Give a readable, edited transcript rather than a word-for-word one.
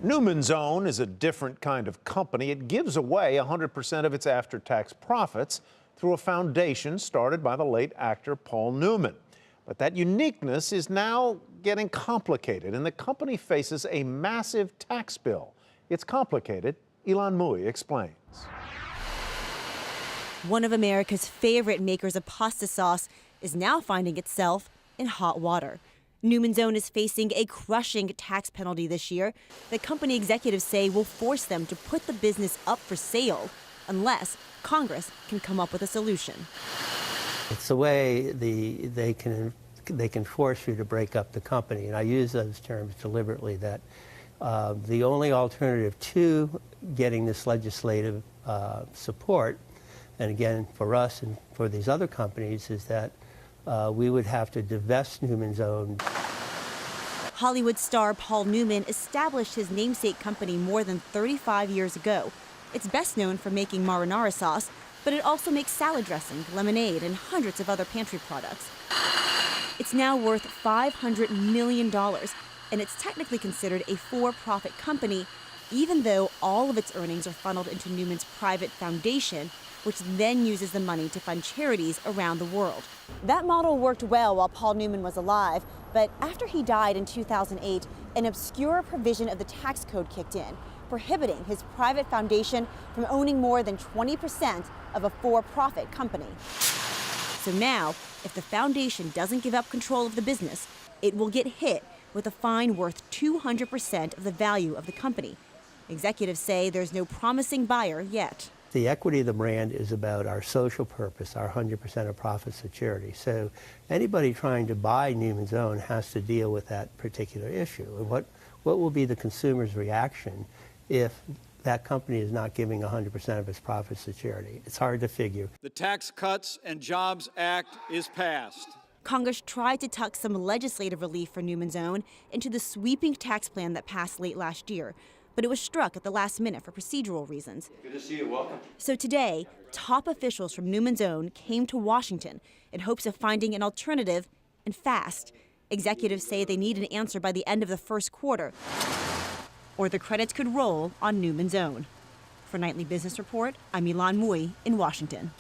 Newman's Own is a different kind of company. It gives away 100% of its after-tax profits through a foundation started by the late actor Paul Newman. But that uniqueness is now getting complicated, and the company faces a massive tax bill. It's complicated. Ylan Mui explains. One of America's favorite makers of pasta sauce is now finding itself in hot water. Newman's Own is facing a crushing tax penalty this year that company executives say will force them to put the business up for sale unless Congress can come up with a solution. It's the way they can force you to break up the company, and I use those terms deliberately, that the only alternative to getting this legislative support, and again for us and for these other companies, is that we would have to divest Newman's Own. Hollywood star Paul Newman established his namesake company more than 35 years ago. It's best known for making marinara sauce, but it also makes salad dressing, lemonade, and hundreds of other pantry products. It's now worth $500 million, and it's technically considered a for-profit company, even though all of its earnings are funneled into Newman's private foundation, which then uses the money to fund charities around the world. That model worked well while Paul Newman was alive, but after he died in 2008, an obscure provision of the tax code kicked in, prohibiting his private foundation from owning more than 20% of a for-profit company. So now, if the foundation doesn't give up control of the business, it will get hit with a fine worth 200% of the value of the company. Executives say there's no promising buyer yet. The equity of the brand is about our social purpose, our 100% of profits to charity. So anybody trying to buy Newman's Own has to deal with that particular issue. And what will be the consumer's reaction if that company is not giving 100% of its profits to charity? It's hard to figure. The Tax Cuts and Jobs Act is passed. Congress tried to tuck some legislative relief for Newman's Own into the sweeping tax plan that passed late last year, but it was struck at the last minute for procedural reasons. Good to see you. Welcome. So today, top officials from Newman's Own came to Washington in hopes of finding an alternative, and fast. Executives say they need an answer by the end of the first quarter, or the credits could roll on Newman's Own. For Nightly Business Report, I'm Ylan Mui in Washington.